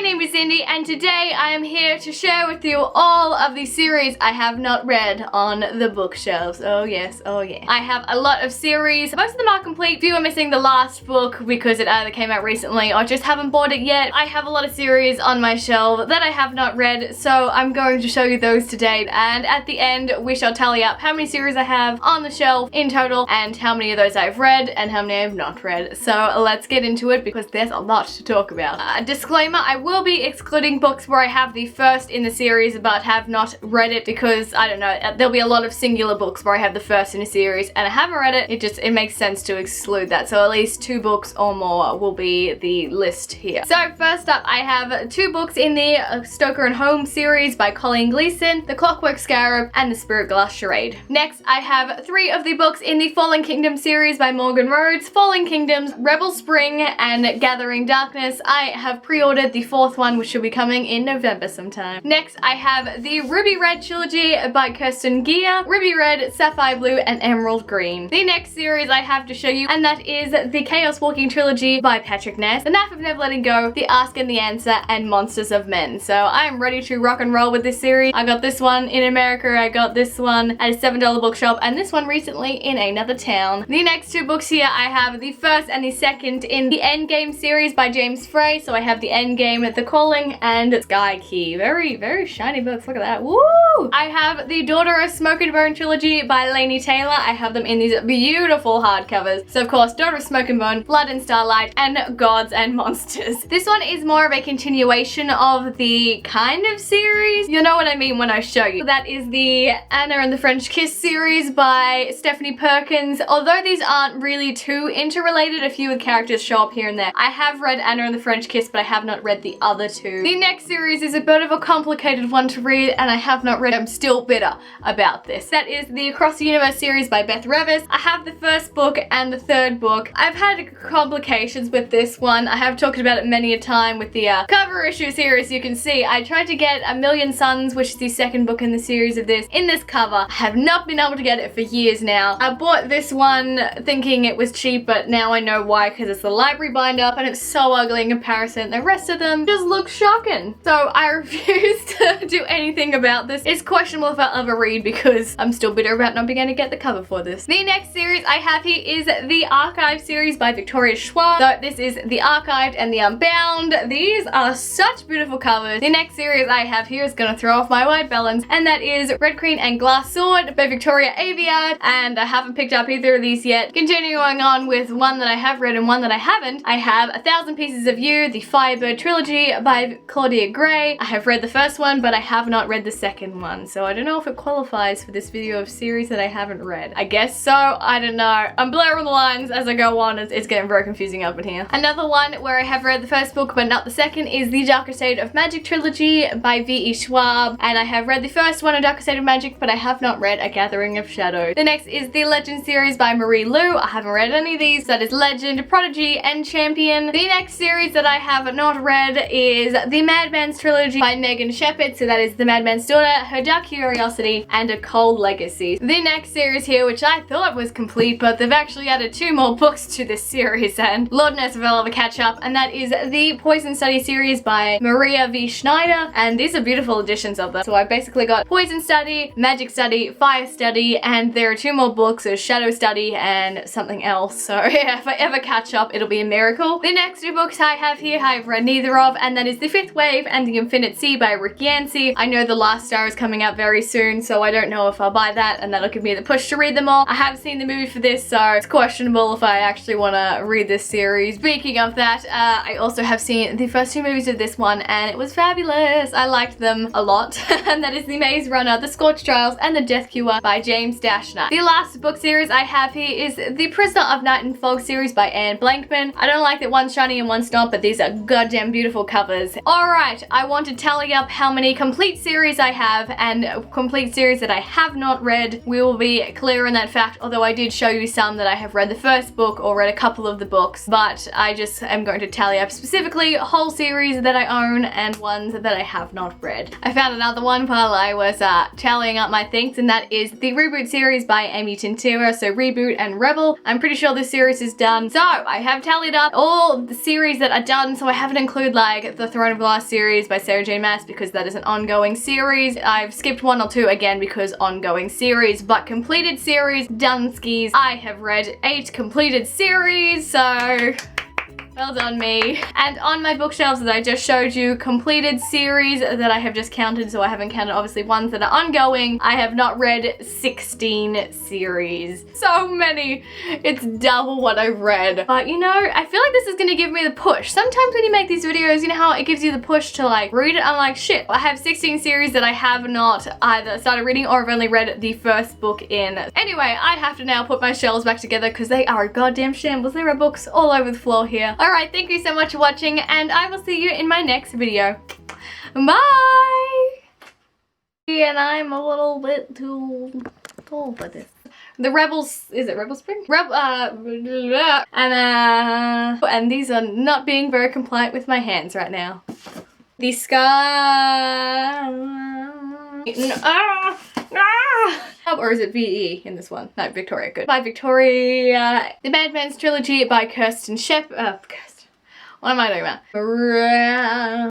name is Cindy, and today I am here to share with you all of the series I have not read on the bookshelves. Oh yes, oh yeah. I have a lot of series. Most of them are complete. Few are missing the last book because it either came out recently or just haven't bought it yet. I have a lot of series on my shelf that I have not read, so I'm going to show you those today, and at the end we shall tally up how many series I have on the shelf in total and how many of those I've read and how many I've not read. So let's get into it because there's a lot to talk about. Disclaimer, I will be excluding books where I have the first in the series but have not read it because, I don't know, there'll be a lot of singular books where I have the first in a series and I haven't read it. It makes sense to exclude that. So at least 2 books or more will be the list here. So first up, I have 2 books in the Stoker and Holmes series by Colleen Gleason, The Clockwork Scarab and The Spirit Glass Charade. Next, I have 3 of the books in the Fallen Kingdom series by Morgan Rhodes, Fallen Kingdoms, Rebel Spring and Gathering Darkness. I have pre-ordered the 4th one, which should be coming in November sometime. Next, I have the Ruby Red trilogy by Kirsten Gier, Ruby Red, Sapphire Blue and Emerald Green. The next series I have to show you, and that is the Chaos Walking trilogy by Patrick Ness, The Knife of Never Letting Go, The Ask and the Answer and Monsters of Men. So I am ready to rock and roll with this series. I got this one in America, I got this one at a $7 bookshop, and this one recently in another town. The next 2 books here, I have the first and the second in the Endgame series by James Frey. So I have the Endgame, The Calling and Sky Key. Very, very shiny books. Look at that. Woo! I have the Daughter of Smoke and Bone trilogy by Laini Taylor. I have them in these beautiful hardcovers. So of course, Daughter of Smoke and Bone, Blood and Starlight, and Gods and Monsters. This one is more of a continuation of the kind of series. You'll know what I mean when I show you. That is the Anna and the French Kiss series by Stephanie Perkins. Although these aren't really too interrelated, a few of the characters show up here and there. I have read Anna and the French Kiss, but I have not read the other 2. The next series is a bit of a complicated one to read, and I have not read it. I'm still bitter about this. That is the Across the Universe series by Beth Revis. I have the 1st book and the 3rd book. I've had complications with this one. I have talked about it many a time with the cover issues here. As you can see, I tried to get A Million Suns, which is the 2nd book in the series of this, in this cover. I have not been able to get it for years now. I bought this one thinking it was cheap, but now I know why, because it's the library bind up and it's so ugly in comparison. The rest of them just look shocking. So I refuse to do anything about this. It's questionable if I'll ever read because I'm still bitter about not being able to get the cover for this. The next series I have here is the Archive series by Victoria Schwab. So this is the Archived and the Unbound. These are such beautiful covers. The next series I have here is gonna throw off my white balance, and that is Red Queen and Glass Sword by Victoria Aveyard, and I haven't picked up either of these yet. Continuing on with one that I have read and one that I haven't, I have 1,000 Pieces of You, the Firebird trilogy by Claudia Gray. I have read the 1st one, but I have not read the 2nd one, so I don't know if it qualifies for this video of series that I haven't read. I guess so, I don't know. I'm blurring the lines as I go on. It's getting very confusing up in here. Another one where I have read the 1st book but not the 2nd is the Darker Side of Magic trilogy by V.E. Schwab, and I have read the 1st one, A Darker Side of Magic, but I have not read A Gathering of Shadows. The next is the Legend series by Marie Lu. I haven't read any of these. That is Legend, Prodigy, and Champion. The next series that I have not read is the Madman's trilogy by Megan Shepherd. So that is The Madman's Daughter, Her Dark Curiosity, and A Cold Legacy. The next series here, which I thought was complete, but they've actually added 2 more books to this series, and Lord knows if I'll ever catch up, and that is the Poison Study series by Maria V. Schneider, and these are beautiful editions of them. So I basically got Poison Study, Magic Study, Fire Study, and there are 2 more books, so Shadow Study and something else. So yeah, if I ever catch up, it'll be a miracle. The next 2 books I have here, I've read neither of, and that is The Fifth Wave and The Infinite Sea by Rick Yancey. I know The Last Star is coming out very soon, so I don't know if I'll buy that, and that'll give me the push to read them all. I have seen the movie for this, so it's questionable if I actually want to read this series. Speaking of that, I also have seen the first 2 movies of this one, and it was fabulous. I liked them a lot. And that is The Maze Runner, The Scorched Trials, and The Death Cure by James Dashner. The last book series I have here is The Prisoner of Night and Fog series by Anne Blankman. I don't like that one's shiny and one's not, but these are goddamn beautiful covers. Alright, I want to tally up how many complete series I have and complete series that I have not read. We will be clear on that fact, although I did show you some that I have read the 1st book or read a couple of the books, but I just am going to tally up specifically whole series that I own and ones that I have not read. I found another one while I was tallying up my things, and that is the Reboot series by Amy Tintura, so Reboot and Rebel. I'm pretty sure this series is done. So I have tallied up all the series that are done, so I haven't included like like the Throne of Glass series by Sarah J Maas because that is an ongoing series. I've skipped 1 or 2 again because ongoing series, but completed series, Dunskies. I have read 8 completed series, so well done me. And on my bookshelves that I just showed you, completed series that I have just counted, so I haven't counted obviously ones that are ongoing, I have not read 16 series. So many. It's double what I've read. But you know, I feel like this is gonna give me the push. Sometimes when you make these videos, you know how it gives you the push to like read it? I'm like, shit, I have 16 series that I have not either started reading or have only read the first book in. Anyway, I have to now put my shelves back together because they are a goddamn shambles. There are books all over the floor here. Alright, thank you so much for watching, and I will see you in my next video. Bye! And I'm a little bit too tall for this. The Rebels, is it Rebel Spring? And these are not being very compliant with my hands right now. The sky. Or is it VE in this one? No, Victoria, good. By Victoria. The Madman's Trilogy by Kirsten Shep. What am I doing about?